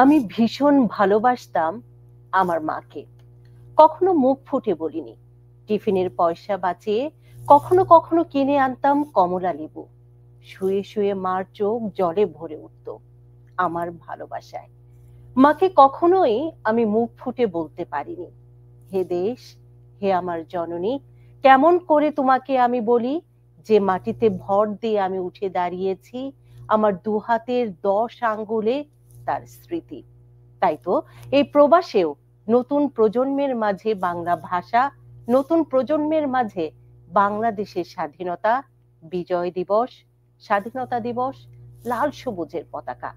আমি ভীষণ ভালোবাসতাম আমার মাকে। কখনো মুখ ফুটে বলিনি। টিফিনের পয়সা বাঁচিয়ে কখনো কখনো কিনে আনতাম কমলা লেবু। শুয়ে শুয়ে মার চোখ জলে ভরে উঠত আমার ভালোবাসায়। মাকে কখনোই আমি মুখ ফুটে বলতে পারিনি, হে দেশ, হে আমার জননী, কেমন করে তোমাকে আমি বলি যে মাটিতে ভর দিয়ে আমি উঠে দাঁড়িয়েছি, আমার দুহাতের 10 আঙ্গুলে তার স্মৃতি। তাই তো এই প্রবাসেও নতুন প্রজন্মের মাঝে বাংলা ভাষা, নতুন প্রজন্মের মাঝে বাংলাদেশের স্বাধীনতা, বিজয় দিবস, স্বাধীনতা দিবস, লাল সবুজের পতাকা।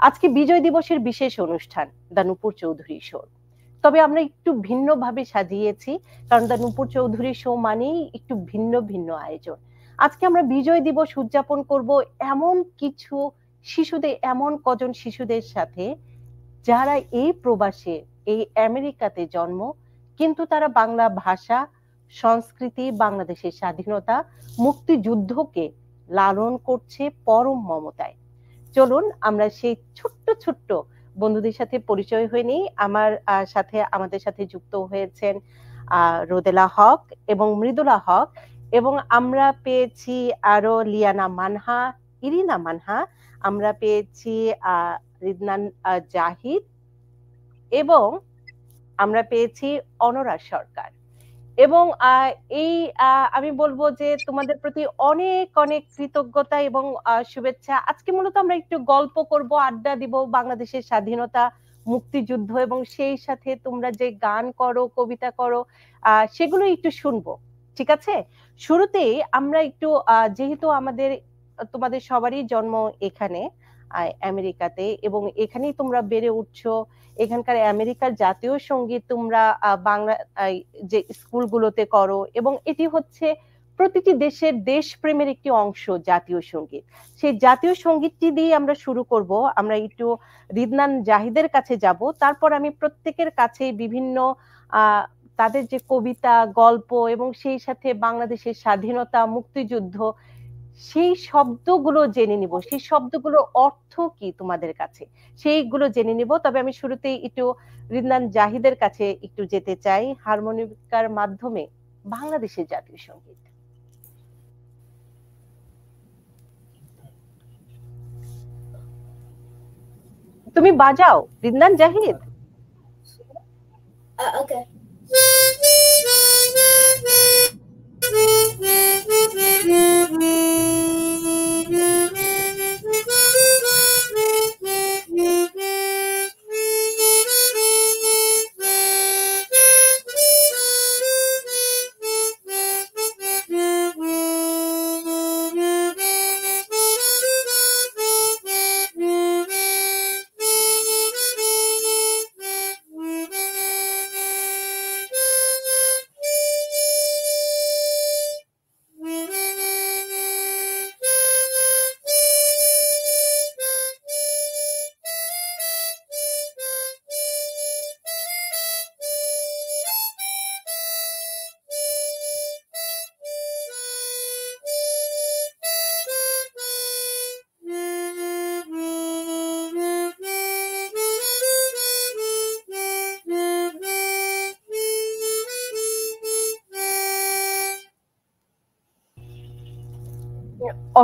আজকে বিজয় দিবসের বিশেষ অনুষ্ঠান দা নূপুর চৌধুরী শো। তবে আমরা একটু ভিন্নভাবে সাজিয়েছি, কারণ দা নূপুর চৌধুরী শো মানেই একটু ভিন্ন ভিন্ন আয়োজন। আজকে আমরা বিজয় দিবস উদযাপন করব এমন কিছু শিশুদের, এমন কজন শিশুদের সাথে যারা এই প্রবাসে, এই আমেরিকাতে জন্ম, কিন্তু তারা বাংলা ভাষা, সংস্কৃতি, বাংলাদেশের স্বাধীনতা, মুক্তিযুদ্ধকে লালন করছে পরম মমতায়। চলুন আমরা সেই ছোট্ট ছোট্ট বন্ধুদের সাথে পরিচয় হয়ে নিই। আমাদের সাথে যুক্ত হয়েছেন রোদেলা হক এবং মৃদুলা হক, এবং আমরা পেয়েছি আরো লিয়ানা মানহা, ইরিনা মানহা, আমরা পেয়েছি রিদনান জাহিদ, এবং আমরা পেয়েছি অনরা সরকার। এবং এই আমি বলবো যে তোমাদের প্রতি অনেক অনেক কৃতজ্ঞতা এবং শুভেচ্ছা। আজকে মূলত আমরা একটু গল্প করব, আড্ডা দিব বাংলাদেশের স্বাধীনতা, মুক্তিযুদ্ধ, এবং সেই সাথে তোমরা যে গান করো, কবিতা করো, সেগুলো একটু শুনবো। ঠিক আছে? শুরুতেই আমরা একটু যেহেতু তোমাদের সবারই জন্ম এখানে আমেরিকাতে, এবং এখানেই তোমরা বেড়ে উঠছো, এখানকার আমেরিকার জাতীয় সঙ্গীত তোমরা বাংলা যে স্কুলগুলোতে করো, এবং এটি হচ্ছে প্রতিটি দেশের দেশপ্রেমের একটি অংশ জাতীয় সঙ্গীত। সেই জাতীয় সঙ্গীতটি দিয়ে আমরা শুরু করব। আমরা একটু রিদনান জাহিদের কাছে যাব, তারপর আমি প্রত্যেকের কাছে বিভিন্ন আহ তাদের যে কবিতা, গল্প, এবং সেই সাথে বাংলাদেশের স্বাধীনতা, মুক্তিযুদ্ধ, সেই শব্দগুলো জেনে নিব, সেই শব্দগুলোর অর্থ কি তোমাদের কাছে, সেইগুলো জেনে নিব। তবে আমি শুরুতেই একটু রিদনান জাহিদের কাছে একটু যেতে চাই, হারমোনিকার মাধ্যমে বাংলাদেশের জাতীয় সঙ্গীত। তুমি বাজাও রিদনান জাহিদ। Okay.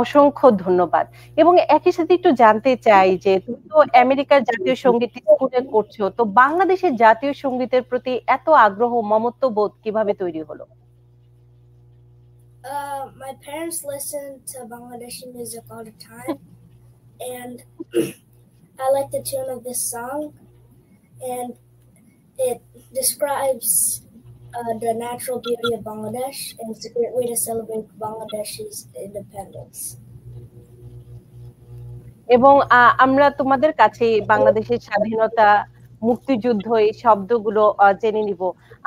অসংখ্য ধন্যবাদ। এবং একই সাথে একটু জানতে চাই যে তুমি তো আমেরিকার জাতীয় সঙ্গীত স্কুলে করছো, তো বাংলাদেশের জাতীয় সঙ্গীতের প্রতি এত আগ্রহ, মমত্ব বোধ কিভাবে তৈরি হলো? My parents listen to Bangladeshi music all the time, and I like the tune of this song, and it describes the natural beauty of Bangladesh, and it's a great way to celebrate Bangladesh's independence. এবং আমরা তোমাদের কাছে বাংলাদেশের স্বাধীনতা, মুক্তিযুদ্ধ, এই শব্দগুলো জেনে নিব।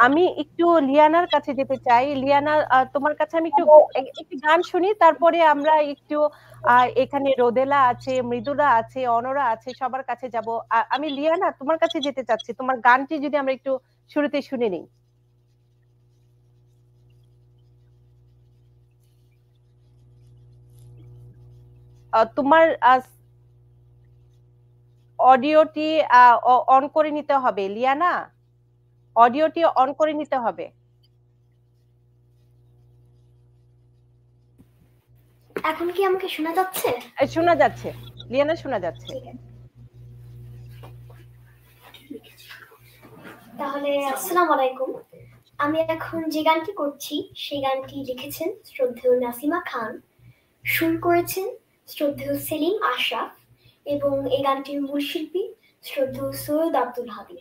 আমি একটু লিয়ানার কাছে যেতে চাই। লিয়ানা, তোমার কাছে আমি একটু গান শুনি, তারপরে আমরা একটু এখানে রোদেলা আছে, মৃদুলা আছে, অনরা আছে, সবার কাছে যাব। আমি লিয়ানা তোমার কাছে যেতে চাচ্ছি, তোমার গানটি যদি আমরা একটু শুরুতে শুনে নিই। তোমার অডিওটি অন করে নিতে হবে লিয়ানা, অডিওটি অন করে নিতে হবে। এখন কি আমাকে শোনা যাচ্ছে? শোনা যাচ্ছে লিয়ানা, শোনা যাচ্ছে। তাহলে আসসালামু আলাইকুম। আমি এখন যে গানটি করছি সেই গানটি লিখেছেন শ্রদ্ধেয় নাসিমা খান, সুর করেছেন শ্রদ্ধেয় সেলিম আশরাফ এবং এই গানটির মূল শিল্পী শ্রদ্ধেয় সৈয়দ আব্দুল হাদী।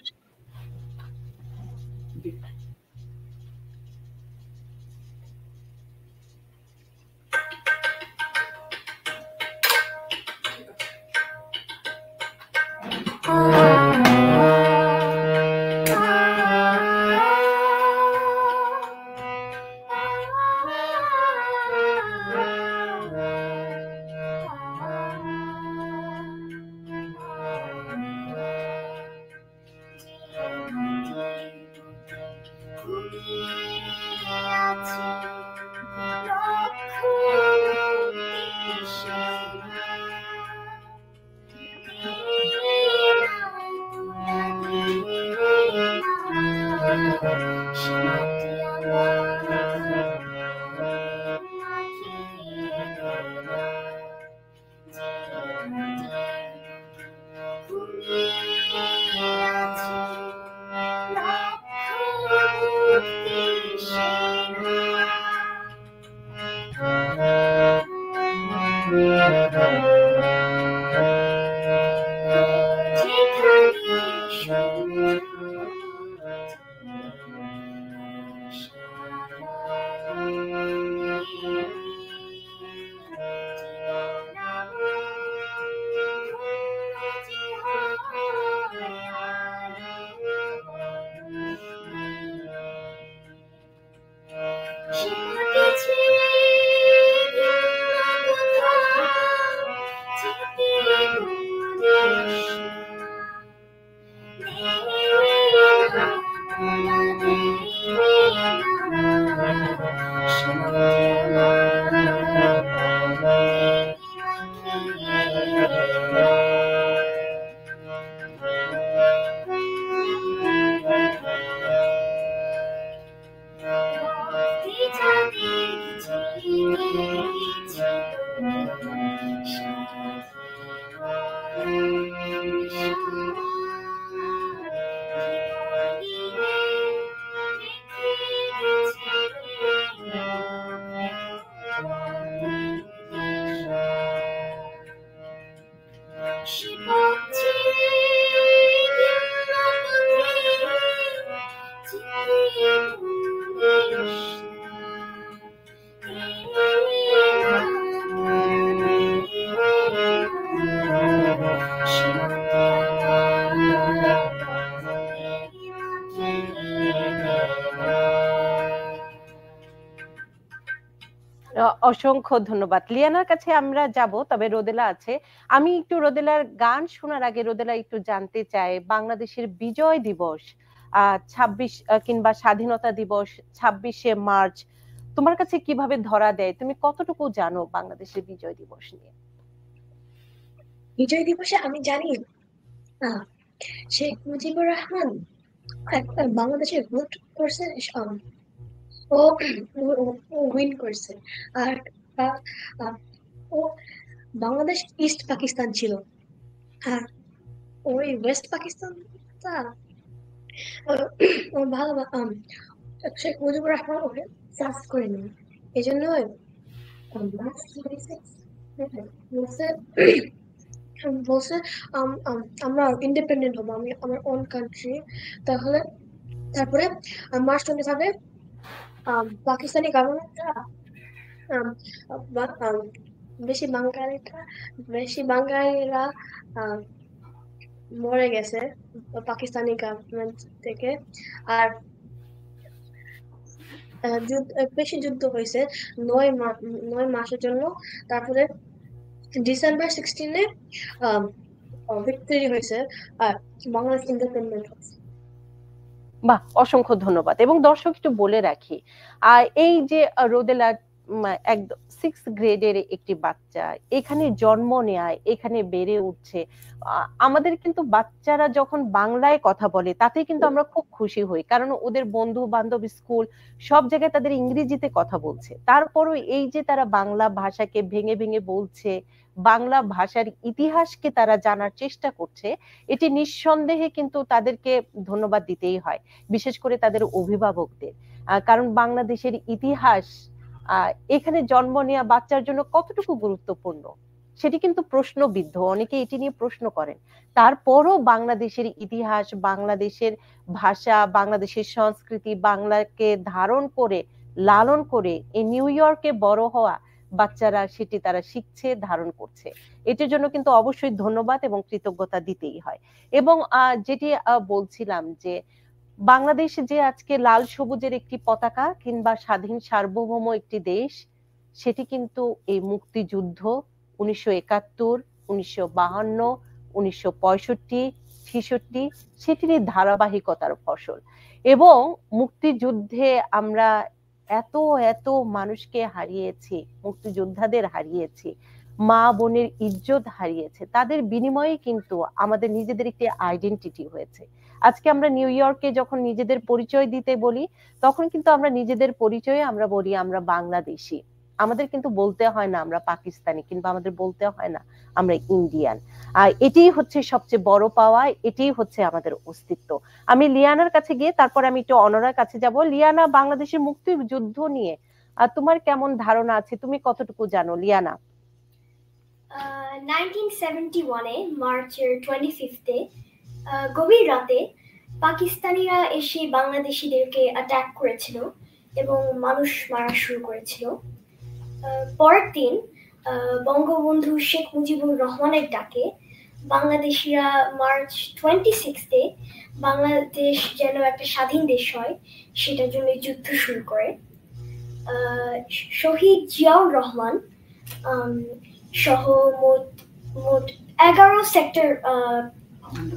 অসংখ্য ধন্যবাদ লিয়ানার কাছে আমরা যাব, তবে রোদেলা আছে। আমি একটু রোদেলার গান শোনার আগে রোদেলা একটু জানতে চাই, বাংলাদেশের বিজয় দিবস 26 কিংবা স্বাধীনতা দিবস 26শে মার্চ তোমার কাছে কিভাবে ধরা দেয়? তুমি কতটুকু জানো বাংলাদেশের বিজয় দিবস নিয়ে? বিজয় দিবসে আমি জানি শেখ মুজিবুর রহমান বাংলাদেশে ভোট করছে, ও উইন করছে। আর ও বাংলাদেশ ইস্ট পাকিস্তান ছিল, আর ওই ওয়েস্ট পাকিস্তানটা ও ভালো শেখ মুজিবুর রহমান ওকে চাষ করে নেন। এই জন্য বলছে আমরা ইন্ডিপেন্ডেন্ট হবো, আমি আমার ওন কান্ট্রি। তারপরে মার্চ 25 পাকিস্তানি গভর্নমেন্টরা বেশি বাঙালিরা মরে গেছে পাকিস্তানি গভর্নমেন্ট থেকে। আর বেশি যুদ্ধ হয়েছে 9 মাসের জন্য। তারপরে ডিসেম্বর 16-এ ভিক্টরি হয়েছে আর বাংলাদেশ ইন্ডিপেন্ডেন্ট হয়েছে। বাহ, অসংখ্য ধন্যবাদ। এবং দর্শক একটু বলে রাখি, এই যে রোদেলা একদম 6 গ্রেডের একটি বাচ্চা এখানে জন্ম নেয়, এখানে বেড়ে উঠছে। আমাদের কিন্তু বাচ্চারা যখন বাংলায় কথা বলে তাতে কিন্তু আমরা খুব খুশি হই, কারণ ওদের বন্ধু বান্ধব স্কুল সব জায়গায় তাদের ইংরেজিতে কথা বলছে। তারপরও এই যে তারা বাংলা ভাষাকে ভেঙে ভেঙে বলছে, বাংলা ভাষার ইতিহাসকে তারা জানার চেষ্টা করছে, এটি নিঃসন্দেহে কিন্তু তাদেরকে ধন্যবাদ দিতেই হয়, বিশেষ করে তাদের অভিভাবকদের। কারণ বাংলাদেশের ইতিহাস এখানে জন্ম নেওয়া বাচ্চার জন্য কতটুকু গুরুত্বপূর্ণ সেটি কিন্তু প্রশ্নবিদ্ধ, অনেকে এটি নিয়ে প্রশ্ন করেন। তারপরও বাংলাদেশের ইতিহাস, বাংলাদেশের ভাষা, বাংলাদেশের সংস্কৃতি, বাংলাকে ধারণ করে লালন করে এই নিউ ইয়র্কে বড় হওয়া বাচ্চারা সেটি তারা শিখছে, ধারণ করছে। এটির জন্য কিন্তু অবশ্যই ধন্যবাদ এবং কৃতজ্ঞতা দিতেই হয়। এবং যেটি বলছিলাম যে বাংলাদেশ যে আজকে লাল সবুজের একটি পতাকা কিংবা স্বাধীন সার্বভৌম একটি দেশ, সেটি কিন্তু এই মুক্তিযুদ্ধ 1971, 1952, 1965, 66 সেটিরই ধারাবাহিকতার ফসল। এবং মুক্তিযুদ্ধে আমরা এত এত মানুষকে হারিয়েছি, মুক্তিযোদ্ধাদের হারিয়েছি, মা বোনের ইজ্জত হারিয়েছে, তাদের বিনিময়ে কিন্তু আমাদের নিজেদের একটি আইডেন্টিটি হয়েছে। আজকে আমরা নিউ ইয়র্কে যখন নিজেদের পরিচয় দিতে বলি, তখন কিন্তু আমরা নিজেদের পরিচয়ে আমরা বলি আমরা বাংলাদেশি। আমাদের কিন্তু বলতে হয় না আমরা পাকিস্তানি, কিংবা আমাদের বলতে হয় না আমরা ইন্ডিয়ান। এটাই হচ্ছে সবচেয়ে বড় পাওয়া, এটাই হচ্ছে আমাদের অস্তিত্ব। আমি লিয়ানার কাছে গিয়ে তারপর আমি একটু অনরার কাছে যাব। লিয়ানা, বাংলাদেশের মুক্তিযুদ্ধ নিয়ে তোমার কেমন ধারণা আছে, তুমি কতটুকু জানো লিয়ানা? 1971-এ মার্চের 25-এ গভীর রাতে পাকিস্তানিরা এসে বাংলাদেশিদেরকে অ্যাটাক করেছিল এবং মানুষ মারা শুরু করেছিল। পরের দিন বঙ্গবন্ধু শেখ মুজিবুর রহমানের ডাকে বাংলাদেশিরা মার্চ 26-এ বাংলাদেশ যেন একটা স্বাধীন দেশ হয় সেটার জন্য যুদ্ধ শুরু করে। শহীদ জিয়াউর রহমান সহ মোট 11 সেক্টর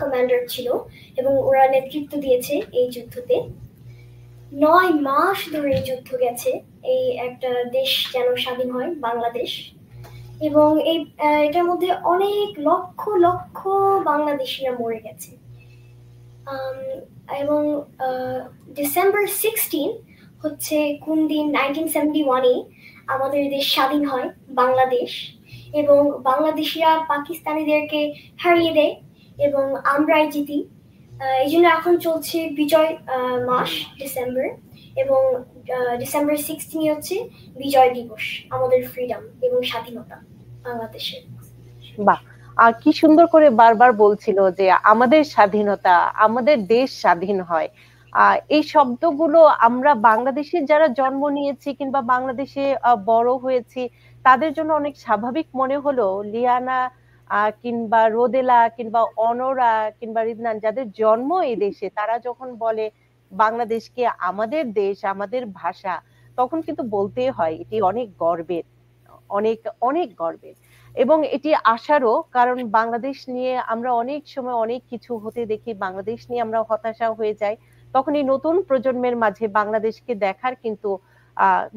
কমান্ডার ছিল এবং ওরা নেতৃত্ব দিয়েছে এই যুদ্ধতে। 9 মাস ধরে যুদ্ধ গেছে, এই একটা দেশ যেন স্বাধীন হয় বাংলাদেশ। এবং এটার মধ্যে অনেক লক্ষ লক্ষ বাংলাদেশিরা মরে গেছে। এবং ডিসেম্বর 16 হচ্ছে কোন দিন 1971-এ আমাদের দেশ স্বাধীন হয় বাংলাদেশ, এবং বাংলাদেশিরা পাকিস্তানিদেরকে হারিয়ে দেয় এবং আমরাই জিতি। এই জন্য এখন চলছে বিজয় মাস ডিসেম্বর, এবং ডিসেম্বর 16 হচ্ছে বিজয় দিবস, আমাদের ফ্রিডম এবং স্বাধীনতা বাংলাদেশের। বাহ, কি সুন্দর করে বারবার বলছিল যে আমাদের স্বাধীনতা, আমাদের দেশ স্বাধীন হয়। এই শব্দগুলো আমরা বাংলাদেশে যারা জন্ম নিয়েছি কিংবা বাংলাদেশে বড় হয়েছি তাদের জন্য অনেক স্বাভাবিক মনে হলো। লিয়ানা কিংবা রোদেলা কিংবা অনরা কিংবা রিদনান যাদের জন্ম এই দেশে, তারা যখন বলে বাংলাদেশকে আমাদের দেশ, আমাদের ভাষা, তখন কিন্তু বলতে হয় এটি অনেক গর্বের, অনেক অনেক গর্বের। এবং এটি আশারও, কারণ বাংলাদেশ নিয়ে আমরা অনেক সময় অনেক কিছু হতে দেখি, বাংলাদেশ নিয়ে আমরা হতাশা হয়ে যাই। তখন এই নতুন প্রজন্মের মাঝে বাংলাদেশকে দেখার কিন্তু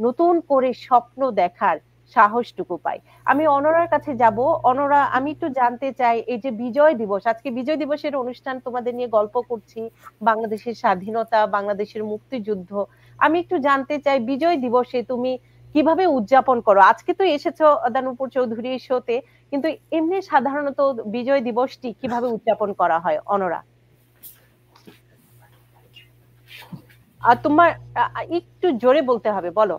নতুন করে স্বপ্ন দেখার সাহসটুকু পাই। আমি অনরার কাছে যাব। অনরা, আমি একটু জানতে চাই, এই যে বিজয় দিবস, আজকে বিজয় দিবসের অনুষ্ঠান, তোমাদের নিয়ে গল্প করছি, বাংলাদেশের স্বাধীনতা, বাংলাদেশের মুক্তিযুদ্ধ। আমি একটু জানতে চাই বিজয় দিবসে তুমি কিভাবে উদযাপন করো? আজকে তো এসেছো দানুপুর চৌধুরীর শোতে, কিন্তু এমনি সাধারণত বিজয় দিবসটি কিভাবে উদযাপন করা হয় অনরা? আর তোমার একটু জোরে বলতে হবে, বলো।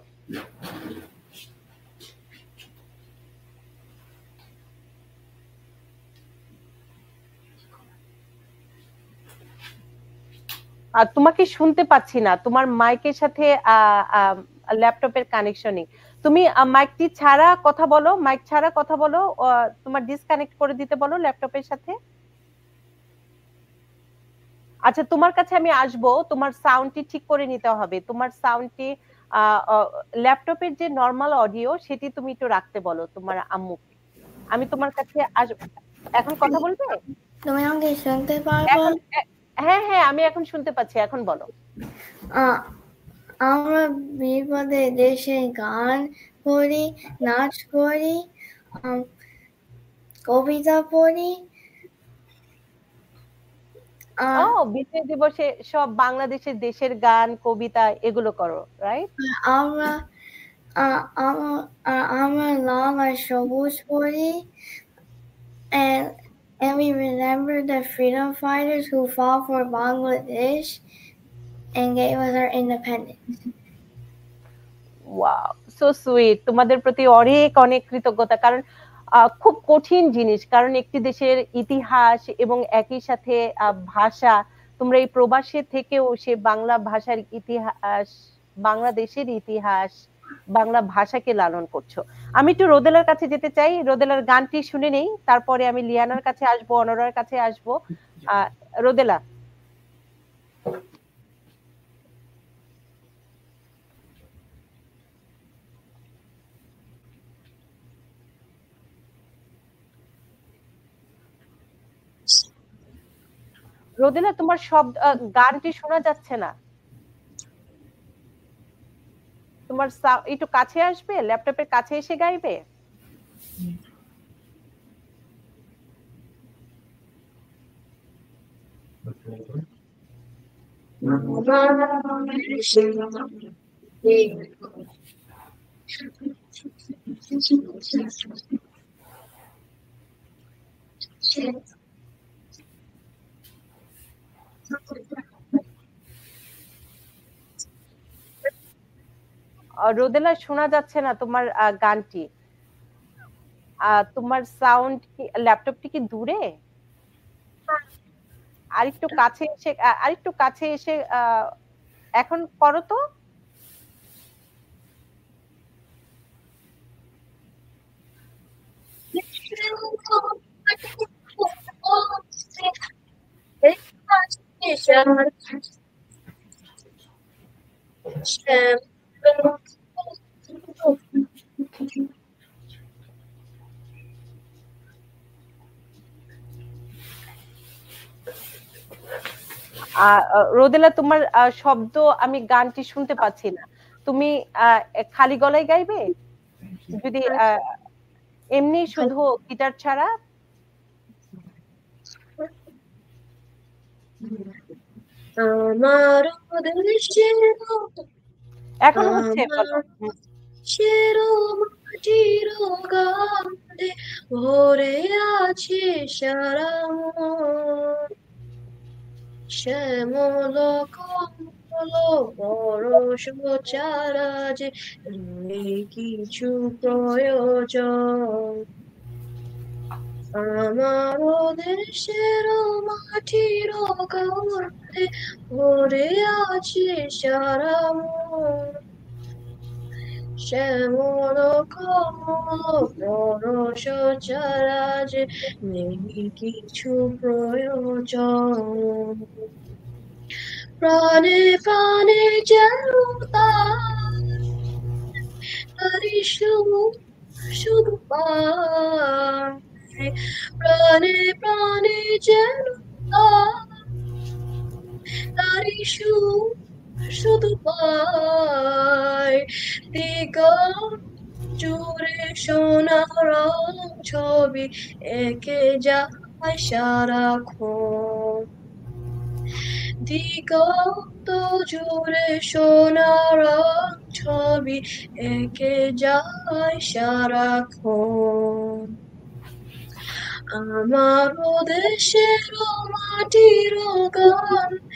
আর তোমাকে শুনতে পাচ্ছি না, তোমার মাইকের সাথে ল্যাপটপের কানেকশনই। তুমি মাইকটি ছাড়া কথা বলো, মাইক ছাড়া কথা বলো, তোমার ডিসকানেক্ট করে দিতে বলো ল্যাপটপের সাথে। আচ্ছা, তোমার কাছে আমি আসবো, তোমার সাউন্ডটি ঠিক করে নিতে হবে। তোমার সাউন্ডটি ল্যাপটপের যে নরমাল অডিও সেটি তুমি একটু রাখতে বলো তোমার আম্মুকে। আমি তোমার কাছে আসবো। এখন কথা বলবে? তুমি আমাকে শুনতে পারবে? হ্যাঁ হ্যাঁ, আমি এখন শুনতে পাচ্ছি, এখন বলো। আমরা বিপদে দেশে গান পড়ি, নাচ করি, কবিতা পড়ি। ও বিজয় দিবসে সব বাংলাদেশের দেশের গান কবিতা এগুলো করো, রাইট? আমরা আমরা লাল আর সবুজ পড়ি, and we remember the freedom fighters who fought for Bangladesh and gave us our independence. Wow, so sweet. তোমাদের প্রতি অনেক অনেক কৃতজ্ঞতা, কারণ খুব কঠিন জিনিস, কারণ একটি দেশের ইতিহাস এবং একই সাথে ভাষা, তোমরা এই প্রবাসে থেকেও সে বাংলা ভাষার ইতিহাস, বাংলাদেশের ইতিহাস, বাংলা ভাষাকে লালন করছো। আমি একটু রোদেলার কাছে যেতে চাই, রোদেলার গানটি শুনে নেই, তারপরে আমি লিয়ানার কাছে আসবো, অনরার কাছে আসবো। রোদেলা। রোদেলা, তোমার সব গানটি শোনা যাচ্ছে না। তোমার একটু কাছে আসবে, ল্যাপটপের কাছে এসে গাইবে। রোদেলা, শোনা যাচ্ছে না তোমার গানটি। তোমার সাউন্ড কি, ল্যাপটপটি কি দূরে? আরেকটু কাছে এসে এখন করো তো। রোদেলা, তোমার শব্দ, আমি গানটি শুনতে পাচ্ছি না। তুমি খালি গলায় গাইবে, যদি এমনি শুধু গিটার ছাড়া? আমার এখন হচ্ছে, বলো। মাটির গন্ধে ভরে আছে সারা মন, শ্যামল কমল পরশ চারা যে নেই কিছু প্রয়োজন। আমার দেশের মাটির গন্ধে ভরে আছে সারা মন, শ্যামল কমল পরশ চারা যে নেই কিছু প্রয়োজন। প্রাণে প্রাণে যেন তারি শুধু পায়, প্রাণে প্রাণে যেন তারি শুধু পায়। দিগন্ত জুড়ে সোনার ছবি এঁকে যায় সারাক্ষণ, দিগন্ত জুড়ে সোনার ছবি এঁকে যায় সারাক্ষণ। আমার দেশের মাটির গন্ধে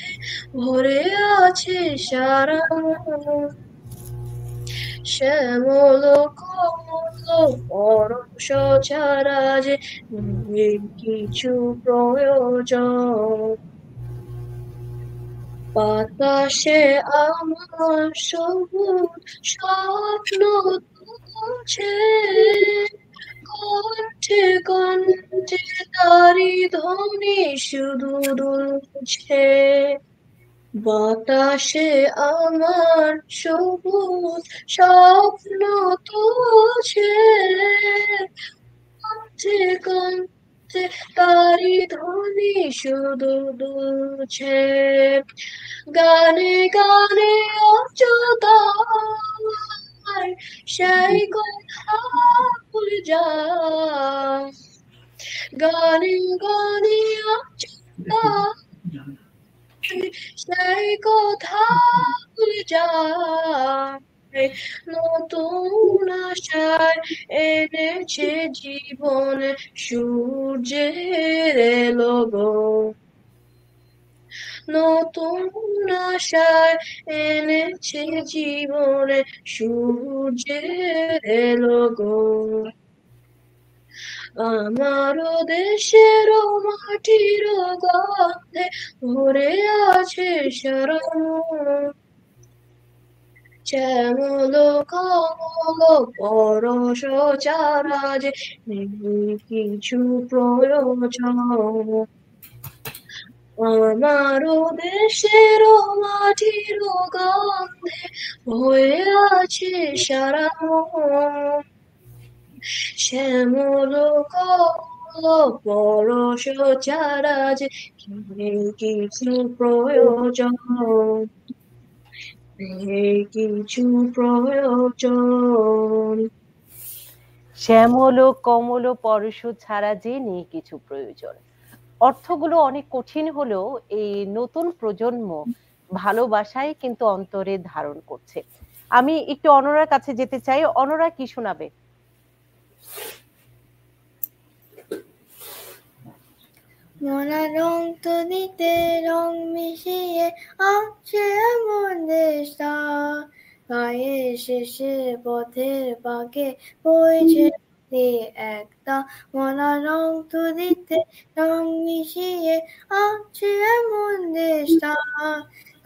ভরে আছে সারা মন, শ্যামল কমল পরশ ছাড়া যে নেই কিছু প্রয়োজন। বাতাসে আমার সবুজ স্বপ্ন তুলছে, কণ্ঠে কণ্ঠে তারি ধ্বনি শুধু দুলছে। বাতাসে আমার সবুজ স্বপ্ন তুলছে, কণ্ঠে কণ্ঠে তারি ধ্বনি শুধু দুলছে। গানে গানে অযথা সেই কথা ভুলে যায় গানে গানে সেই কথা ভুলে যায় নতুন আশায় এনেছে জীবনে সূর্যের এলো গো নতুন আশায় এনেছে জীবনে সূর্যের এলো গো আমারও দেশের মাটির গন্ধে ভরে আছে সারা শ্যামল কমল পরশ চারা যে নেই কিছু প্রয়োজন আমারও দেশের মাটির গন্ধে হয়ে আছে সারা শ্যামল কমল পরশ চারা যে নেই কিছু প্রয়োজন নেই কিছু প্রয়োজন শ্যামল কমল পরশ ছাড়া যে নেই কিছু প্রয়োজন। অর্থগুলো অনেক কঠিন হলেও এই নতুন প্রজন্ম ভালোবাসায় কিন্তু অন্তরে ধারণ করছে। আমি একটু অনরার কাছে যেতে চাই। অনরা কি শোনাবে? মনা রং তুলিতে রং মিশিয়ে আঁকছে এমন দেশটা গায়ে শেষে পথের পাকে বইছে একটা মনা রং তুলিতে রং মিশিয়ে আঁকছে এমন দেশটা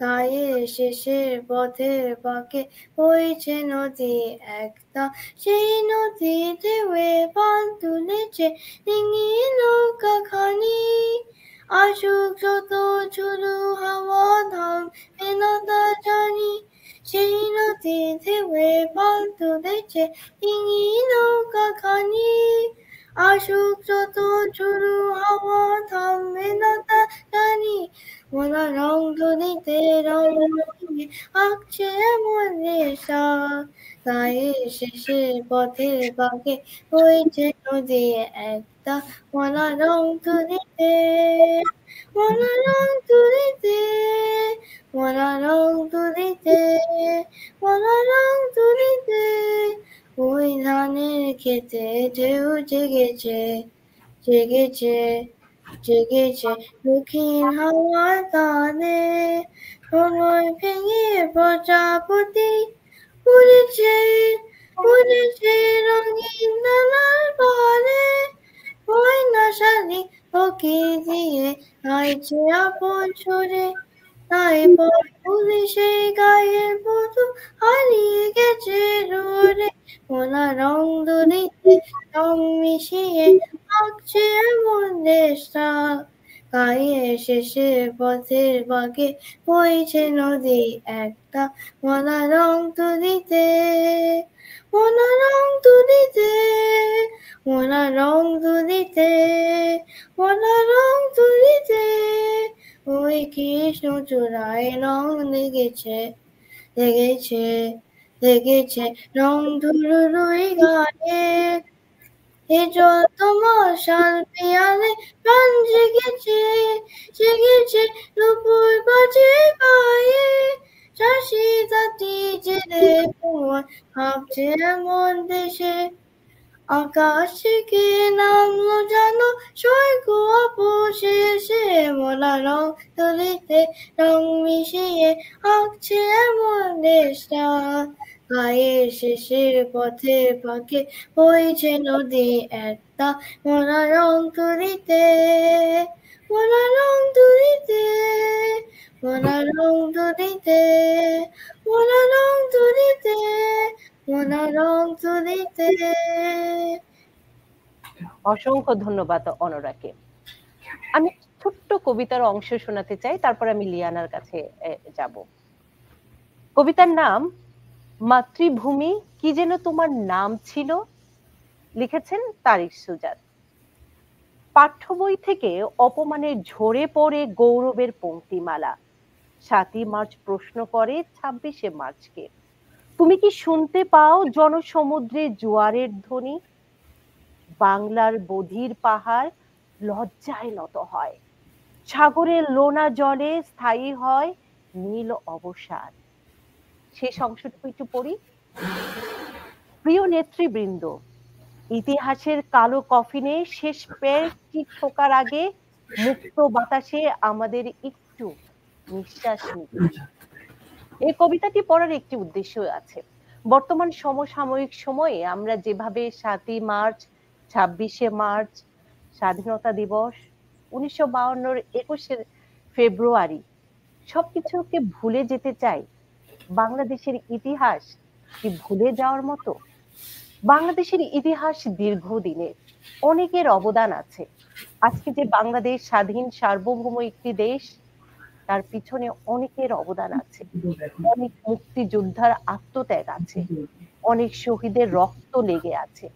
গায়ে শেষে পথের পাকে বইছে নদী একটা সেই নদীতে পাল তুলেছে ডিঙি নৌকা খানি আসুক যত ঝুলু হাওয়া ধাম এনতা জানি সেই নদীতে পাল তুলেছে ডিঙি নৌকা খানি আসুক যত ঝুলু হাওয়া ধাম এনতা জানি মনা রং তুলিতে রং আঁকছে এমন নেশা গায়ে শেষে পথের বাঁকে বইছে নদী একটা মনা রং তুলিতে মনা রং তুলিতে মনা রং তুলিতে মনা রং তুলিতে ওই ধানের খেতে ঢেউ জেগেছে জেগেছে জেগেছে দক্ষিণ হাওয়ার তানে সময় ভেঙে প্রজাপতি উড়েছে উড়েছে রঙিন নানার পানে ময়না শালি ওকে দিয়ে গাইছে আপন সুরে তাই পুলিশে গায়ের পুতুল হারিয়ে গেছে রোরে মনা রং দুলিতে রং মিশিয়ে আঁকছে এমন দেশটা গায়ে শেষে পথের বাঁকে বইছে নদী একটা মনা রং তুলিতে মনা রং তুলিতে মনা রং তুলিতে মনা রং তুলিতে ওই কৃষ্ণ চূড়ায় রং লেগেছে লেগেছে লেগেছে রং ধুলোই গায়ে এ যত মশাল পেয়ালে প্রাণ জেগেছে জেগেছে নুপুর বাজে পায়ে চাষি জাতি জেলে কুমার ভাবছে এমন দেশে আকাশ থেকে নামলো জানো স্বর্গ অবশেষে মনা রং তুলিতে রং মিশিয়ে আঁকছে এমন দেশটা গায়ে শেষের পথে পাকে বইছে নদী একটা মনা রং তুলিতে মনা রং তুলিতে মনা রং তুলিতে মনা রং তুলিতে মনা রং তুলিতে। অসংখ্য ধন্যবাদ অনরাকে। আমি ছোট্ট কবিতার অংশ শোনাতে চাই, তারপর আমি লিয়ানার কাছে যাব। কবিতার নাম মাতৃভূমি কি যেন তোমার নাম ছিল, লিখেছেন তারিক সুজাত। পাঠ্য বই থেকে অপমানের ঝরে পড়ে গৌরবের পংক্তিমালা। ৭ই মার্চ প্রশ্ন করে ২৬শে মার্চকে। তুমি কি শুনতে পাও জনসমুদ্রে জোয়ারের ধ্বনি? বাংলার বধির পাহাড় লজ্জায় নত হয়, সাগরের লোনা জলে স্থায়ী হয় নীল অবসাদ। শেষ অংশটুকু একটু পড়ি। প্রিয় নেতৃবৃন্দ, ইতিহাসের কালো কফিনে শেষ পেরেকটি ঠোকার আগে মুক্ত বাতাসে আমাদের একটু নিঃশ্বাস নিতে। এই কবিতাটি পড়ার একটি উদ্দেশ্য আছে। বর্তমান সমসাময়িক সময়ে আমরা যেভাবে ৭ই মার্চ, ২৬শে মার্চ, স্বাধীনতা দিবস, ১৯৫২-র ২১শে ফেব্রুয়ারি সবকিছুকে ভুলে যেতে চাই, বাংলাদেশের ইতিহাস কি ভুলে যাওয়ার মতো? বাংলাদেশের ইতিহাস দীর্ঘদিনের, অনেকের অবদান আছে। আজকে যে বাংলাদেশ স্বাধীন সার্বভৌম একটি দেশ, তার পিছনে অনেকের অবদান আছে, অনেক মুক্তিযোদ্ধার আত্মত্যাগ আছে, অনেক শহীদের রক্ত লেগে আছে,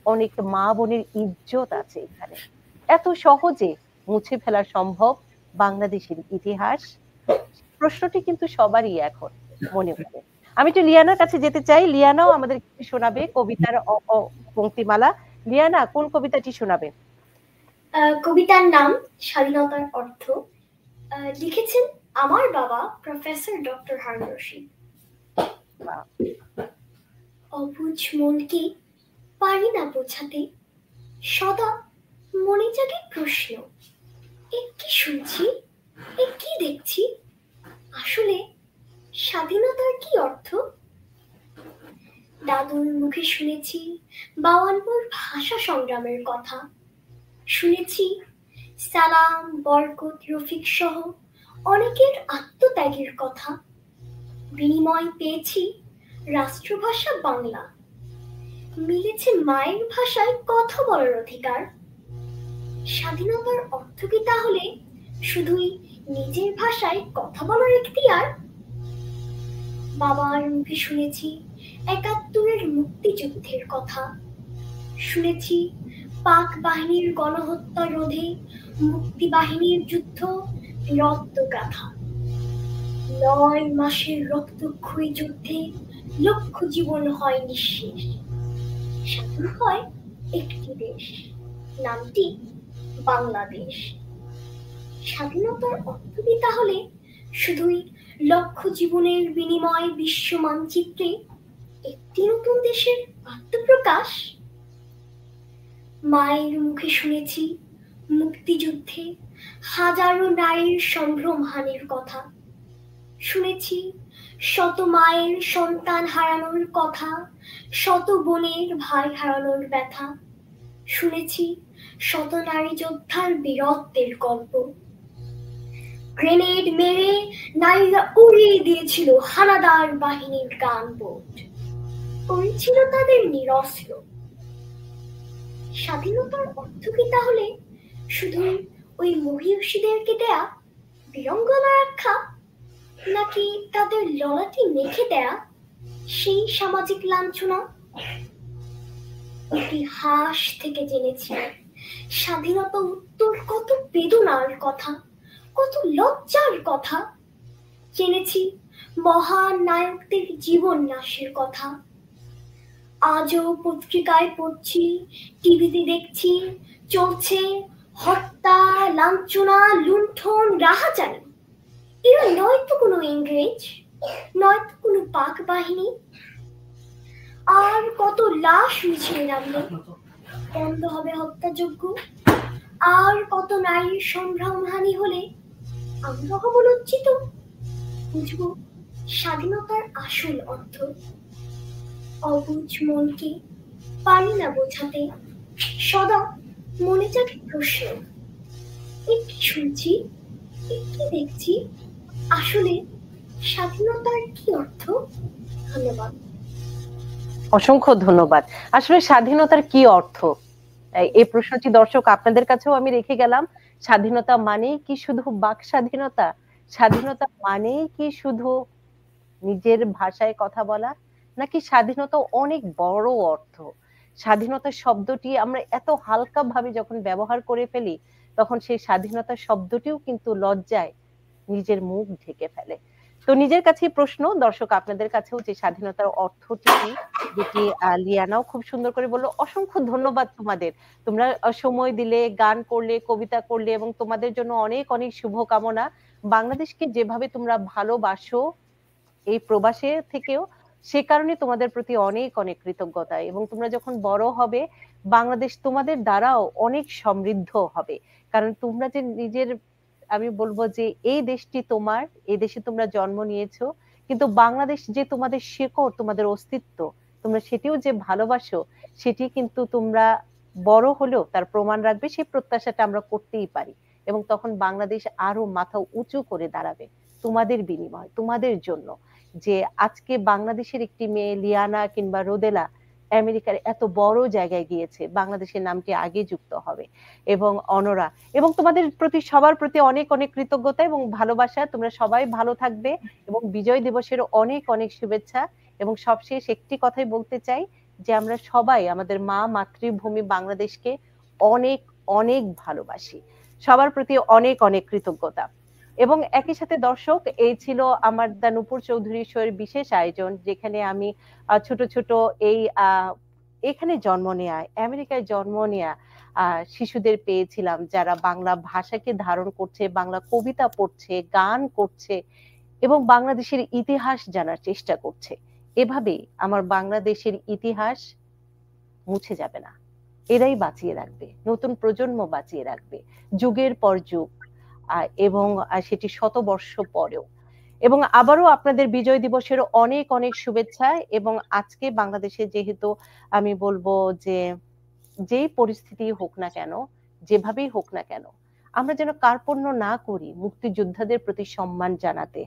অনেক মা বোনের ইজ্জত আছে এখানে। এত সহজে মুছে ফেলা সম্ভব বাংলাদেশের ইতিহাস? প্রশ্নটি কিন্তু সবারই এখন মনে মনে। আমি একটু লিয়ানার কাছে যেতে চাই। লিয়ানাও আমাদের শোনাবে কবিতার পংক্তিমালা। লিয়ানা, কোন কবিতাটি শোনাবে? কবিতার নাম স্বাধীনতার অর্থ। লিখেছেন আমার বাবা প্রফেসর ডক্টর হারুন রশিদ। অবুঝ মনকে পারি না বোঝাতে, সদা মনে জাগে প্রশ্ন, এ কি শুনছি, এ কি দেখছি, আসলে স্বাধীনতার কি অর্থ? দাদুর মুখে শুনেছি ৫২ ভাষা সংগ্রামের কথা, শুনেছি সালাম, বরকত, রফিক সহ অনেকের আত্মত্যাগের কথা। বিনিময় পেয়েছি রাষ্ট্রভাষা বাংলা, মিলেছে মায়ের ভাষায় কথা বলার অধিকার। স্বাধীনতার অর্থ কি তাহলে শুধুই নিজের ভাষায় কথা বলার এখতিয়ার? বাবার মুখে শুনেছি ৭১-এর মুক্তিযুদ্ধের কথা, শুনেছি পাক বাহিনীর গণহত্যা রোধে মুক্তি বাহিনীর যুদ্ধ বীরত্ব গাথা। ৯ মাসের রক্তক্ষয়ী যুদ্ধে লক্ষ জীবন হয় নিঃশেষ, স্বাধীন হয় একটি দেশ, নামটি বাংলাদেশ। স্বাধীনতার অর্থ কি তাহলে শুধুই লক্ষ জীবনের বিনিময় বিশ্ব মানচিত্রে একটি নতুন দেশের আত্মপ্রকাশ? মায়ের মুখে শুনেছি মুক্তিযুদ্ধে হাজারো নারীর সম্ভ্রমহানির কথা, শুনেছি শত মায়ের সন্তান হারানোর কথা, শত বোনের ভাই হারানোর ব্যথা, শুনেছি শত নারী যোদ্ধার বীরত্বের গল্প। গ্রেনেড মেরে নারীরা উড়িয়ে দিয়েছিল হানাদার বাহিনীর গানবোট, করেছিল তাদের নিরস্ত্র। স্বাধীনতার অর্থ কি তাহলে শুধু ওই মহিষীদেরকে দেয়া বীরঙ্গনা আখ্যা, নাকি তাদের ললাটি মেখে দেয়া সেই সামাজিক লাঞ্ছনা? ইতিহাস থেকে জেনেছি স্বাধীনতা উত্তর কত বেদনার কথা, কত লজ্জার কথা। জেনেছি মহান নায়কদের জীবন নাশের কথা। আজও পত্রিকায় পড়ছি, টিভিতে দেখছি, চলছে হত্যা, লাঞ্ছনা, লুণ্ঠন, রাহাজানি। এরা নয়তো কোনো ইংরেজ, নয়তো কোনো পাক বাহিনী। আর কত লাশ মিছিল নামলে বন্ধ হবে হত্যাযজ্ঞ, আর কত নারীর সম্ভ্রমহানি হলে আমরা হব লজ্জিত, বুঝব স্বাধীনতার আসল অর্থ। অবুঝ মনকে পারি না বোঝাতে, সদা মনে জাগে প্রশ্ন, এ কি শুনছি, এ কি দেখছি, আসলে স্বাধীনতার কি অর্থ? ধন্যবাদ। অসংখ্য ধন্যবাদ। আসলে স্বাধীনতার কি অর্থ, এই প্রশ্নটি দর্শক আপনাদের কাছেও আমি রেখে গেলাম। স্বাধীনতা মানে কি শুধু বাক স্বাধীনতা? স্বাধীনতা মানে কি শুধু নিজের ভাষায় কথা বলা, নাকি স্বাধীনতা অনেক বড় অর্থ? স্বাধীনতা শব্দটি আমরা এত হালকা ভাবে যখন ব্যবহার করে ফেলি, তখন সেই স্বাধীনতা শব্দটিও কিন্তু লজ্জায় নিজের মুখ ঢেকে ফেলে। তো নিজের কাছে প্রশ্ন, দর্শক আপনাদের কাছেও, যে স্বাধীনতার অর্থটি কি, যেটি লিয়ানাও খুব সুন্দর করে বললো। অসংখ্য ধন্যবাদ তোমাদের, তোমরা সময় দিলে, গান করলে, কবিতা করলে, এবং তোমাদের জন্য অনেক অনেক শুভকামনা। বাংলাদেশকে যেভাবে তোমরা ভালোবাসো এই প্রবাসে থেকেও, সে কারণে তোমাদের প্রতি অনেক অনেক কৃতজ্ঞতা। এবং তোমরা যখন বড় হবে, বাংলাদেশ তোমাদের দ্বারাও অনেক সমৃদ্ধ হবে। কারণ তোমরা যে নিজের, আমি বলবো যে এই দেশটি তোমার, এই দেশে তোমরা জন্ম নিয়েছো, কিন্তু বাংলাদেশ যে তোমাদের শেকড়, তোমাদের অস্তিত্ব, তোমরা সেটিও যে ভালোবাসো, সেটি কিন্তু তোমরা বড় হলেও তার প্রমাণ রাখবে, সেই প্রত্যাশাটা আমরা করতেই পারি। এবং তখন বাংলাদেশ আরো মাথা উঁচু করে দাঁড়াবে তোমাদের বিনিময়, তোমাদের জন্য। যে আজকে বাংলাদেশের একটি মেয়ে লিয়ানা কিংবা রোদেলা আমেরিকার এত বড় জায়গায় গিয়েছে, বাংলাদেশের নামটি আগে যুক্ত হবে। এবং অনরা, এবং তোমাদের প্রতি, সবার প্রতি অনেক অনেক কৃতজ্ঞতা এবং ভালোবাসা। তোমরা সবাই ভালো থাকবে, এবং বিজয় দিবসের অনেক অনেক শুভেচ্ছা। এবং সবশেষ একটি কথাই বলতে চাই, যে আমরা সবাই আমাদের মা মাতৃভূমি বাংলাদেশকে অনেক অনেক ভালোবাসি। সবার প্রতি অনেক অনেক কৃতজ্ঞতা। এবং একই সাথে দর্শক, এই ছিল আমার দা নূপুর চৌধুরী শোয়ের বিশেষ আয়োজন, যেখানে আমি ছোট ছোট এই এখানে জন্ম নেয়া, আমেরিকায় জন্ম নেয়া শিশুদের পেয়েছিলাম, যারা বাংলা ভাষাকে ধারণ করছে, বাংলা কবিতা পড়ছে, গান করছে, এবং বাংলাদেশের ইতিহাস জানার চেষ্টা করছে। এভাবেই আমার বাংলাদেশের ইতিহাস মুছে যাবে না, এরাই বাঁচিয়ে রাখবে, নতুন প্রজন্ম বাঁচিয়ে রাখবে, যুগের পর যুগ, এবং সেটি শতবর্ষ পরেও। এবং আবারও আপনাদের বিজয় দিবসের অনেক অনেক শুভেচ্ছা। এবং আজকে বাংলাদেশে যেহেতু আমি বলবো যে যেই পরিস্থিতি হোক না কেন, যেভাবেই হোক না কেন, আমরা যেন কার্পণ্য না করি মুক্তিযোদ্ধাদের প্রতি সম্মান জানাতে।